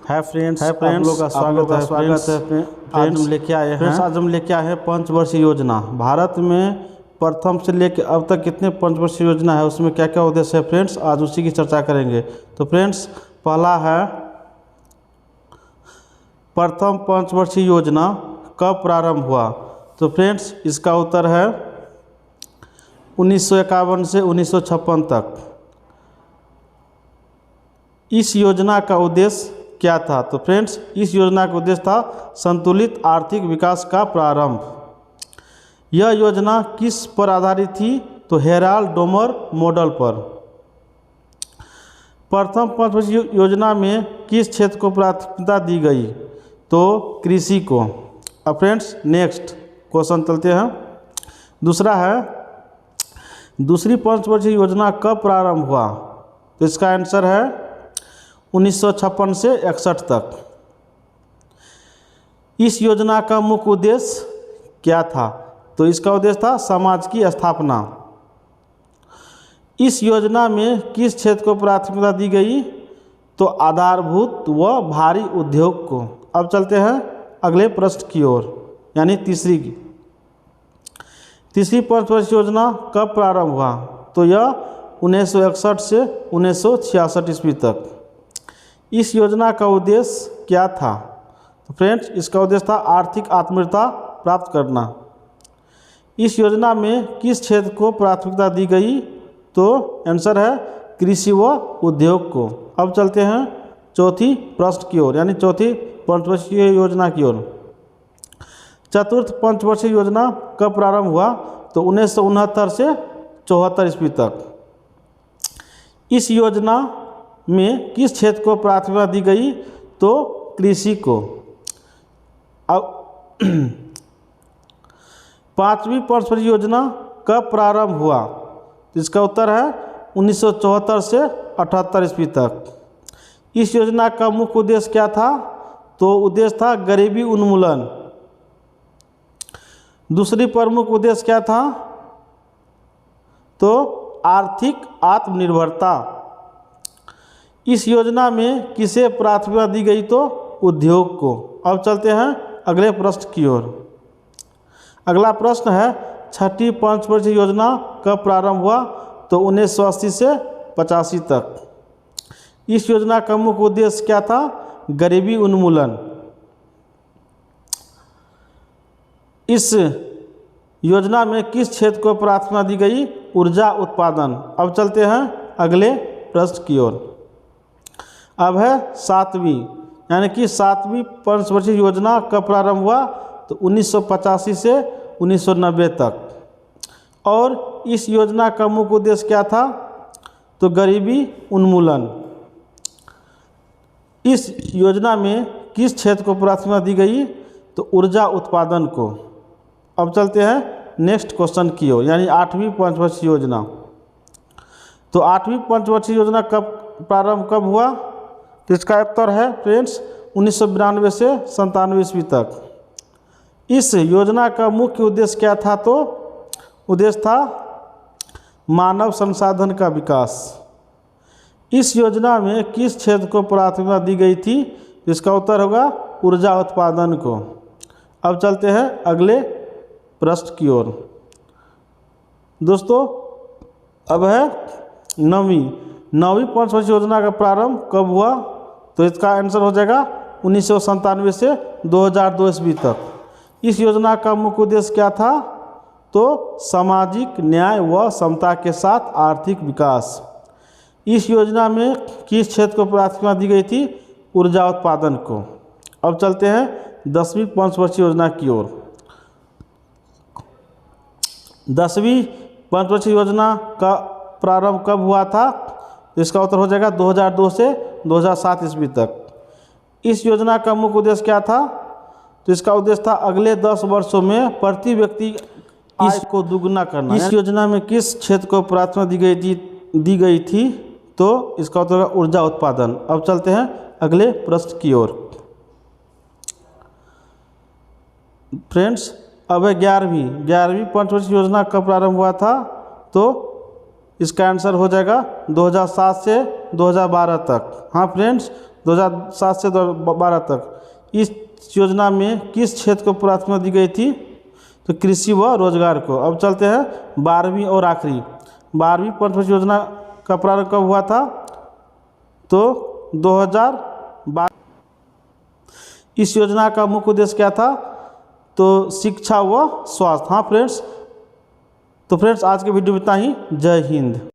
Hi friends, आप लोग का स्वागत है फ्रेंड्स। आज हम लेके आए हैं आज हम लेके आए हैं पंचवर्षीय योजना। भारत में प्रथम से लेकर अब तक कितने पंचवर्षीय योजना है, उसमें क्या क्या उद्देश्य है फ्रेंड्स, आज उसी की चर्चा करेंगे। तो फ्रेंड्स, पहला है प्रथम पंचवर्षीय योजना कब प्रारंभ हुआ। तो फ्रेंड्स, इसका उत्तर है 1951 से 1956 तक। इस योजना का उद्देश्य क्या था। तो फ्रेंड्स, इस योजना का उद्देश्य था संतुलित आर्थिक विकास का प्रारंभ। यह योजना किस पर आधारित थी। तो हेराल्ड डोमर मॉडल पर। प्रथम पंचवर्षीय योजना में किस क्षेत्र को प्राथमिकता दी गई। तो कृषि को। अब फ्रेंड्स, नेक्स्ट क्वेश्चन चलते हैं। दूसरा है, दूसरी पंचवर्षीय योजना कब प्रारंभ हुआ। तो इसका आंसर है 1956 से 61 तक। इस योजना का मुख्य उद्देश्य क्या था। तो इसका उद्देश्य था समाज की स्थापना। इस योजना में किस क्षेत्र को प्राथमिकता दी गई। तो आधारभूत व भारी उद्योग को। अब चलते हैं अगले प्रश्न की ओर, यानी तीसरी पंचवर्षीय योजना कब प्रारंभ हुआ। तो यह 1961 से 1966 ईस्वी तक। इस योजना का उद्देश्य क्या था। तो फ्रेंड्स, इसका उद्देश्य था आर्थिक आत्मनिर्भरता प्राप्त करना। इस योजना में किस क्षेत्र को प्राथमिकता दी गई। तो आंसर है कृषि व उद्योग को। अब चलते हैं चौथी प्रश्न की ओर, यानी चौथी पंचवर्षीय योजना की ओर। चतुर्थ पंचवर्षीय योजना कब प्रारंभ हुआ। तो 1969 से 74 ईस्वी तक। इस योजना में किस क्षेत्र को प्राथमिकता दी गई। तो कृषि को। अब पांचवी पंचवर्षीय योजना कब प्रारंभ हुआ। तो इसका उत्तर है 1974 से 78 ईस्वी तक। इस योजना का मुख्य उद्देश्य क्या था। तो उद्देश्य था गरीबी उन्मूलन। दूसरी प्रमुख उद्देश्य क्या था। तो आर्थिक आत्मनिर्भरता। इस योजना में किसे प्राथमिकता दी गई। तो उद्योग को। अब चलते हैं अगले प्रश्न की ओर। अगला प्रश्न है, छठी पंचवर्षीय योजना कब प्रारंभ हुआ। तो 1980 से 85 तक। इस योजना का मुख्य उद्देश्य क्या था। गरीबी उन्मूलन। इस योजना में किस क्षेत्र को प्राथमिकता दी गई। ऊर्जा उत्पादन। अब चलते हैं अगले प्रश्न की ओर। अब है सातवीं, यानी कि सातवीं पंचवर्षीय योजना कब प्रारंभ हुआ। तो 1985 से 1990 तक। और इस योजना का मुख्य उद्देश्य क्या था। तो गरीबी उन्मूलन। इस योजना में किस क्षेत्र को प्राथमिकता दी गई। तो ऊर्जा उत्पादन को। अब चलते हैं नेक्स्ट क्वेश्चन की ओर, यानी आठवीं पंचवर्षीय योजना। तो आठवीं पंचवर्षीय योजना कब हुआ। तो इसका उत्तर है फ्रेंड्स 1992 से 97 ईस्वी तक। इस योजना का मुख्य उद्देश्य क्या था। तो उद्देश्य था मानव संसाधन का विकास। इस योजना में किस क्षेत्र को प्राथमिकता दी गई थी। इसका उत्तर होगा ऊर्जा उत्पादन को। अब चलते हैं अगले प्रश्न की ओर। दोस्तों, अब है नौवीं पंचवर्षीय योजना का प्रारंभ कब हुआ। तो इसका आंसर हो जाएगा 1997 से 2002 ईस्वी तक। इस योजना का मुख्य उद्देश्य क्या था। तो सामाजिक न्याय व समता के साथ आर्थिक विकास। इस योजना में किस क्षेत्र को प्राथमिकता दी गई थी। ऊर्जा उत्पादन को। अब चलते हैं 10वीं पंचवर्षीय योजना की ओर। 10वीं पंचवर्षीय योजना का प्रारंभ कब हुआ था। इसका उत्तर हो जाएगा 2002 से 2007 ईस्वी तक। इस योजना का मुख्य उद्देश्य क्या था। तो इसका उद्देश्य था अगले 10 वर्षों में प्रति व्यक्ति आय को दुगना करना। इस योजना में किस क्षेत्र को प्राथमिकता दी गई थी। तो इसका उत्तर होगा ऊर्जा उत्पादन। अब चलते हैं अगले प्रश्न की ओर। फ्रेंड्स, अब है 11वीं पंचवर्षीय योजना कब प्रारंभ हुआ था। तो इसका आंसर हो जाएगा 2007 से 2012 तक। हाँ फ्रेंड्स, 2007 से 2012 तक। इस योजना में किस क्षेत्र को प्राथमिकता दी गई थी? तो कृषि व रोजगार को। अब चलते हैं 12वीं और आखिरी। 12वीं पंचवर्षीय योजना का प्रारंभ कब हुआ था? तो 2012। इस योजना का मुख्य उद्देश्य क्या था? तो शिक्षा व स्वास्थ्य। हाँ फ्रेंड्स, तो फ्रेंड्स आज के वीडियो में इतना ही। जय हिंद।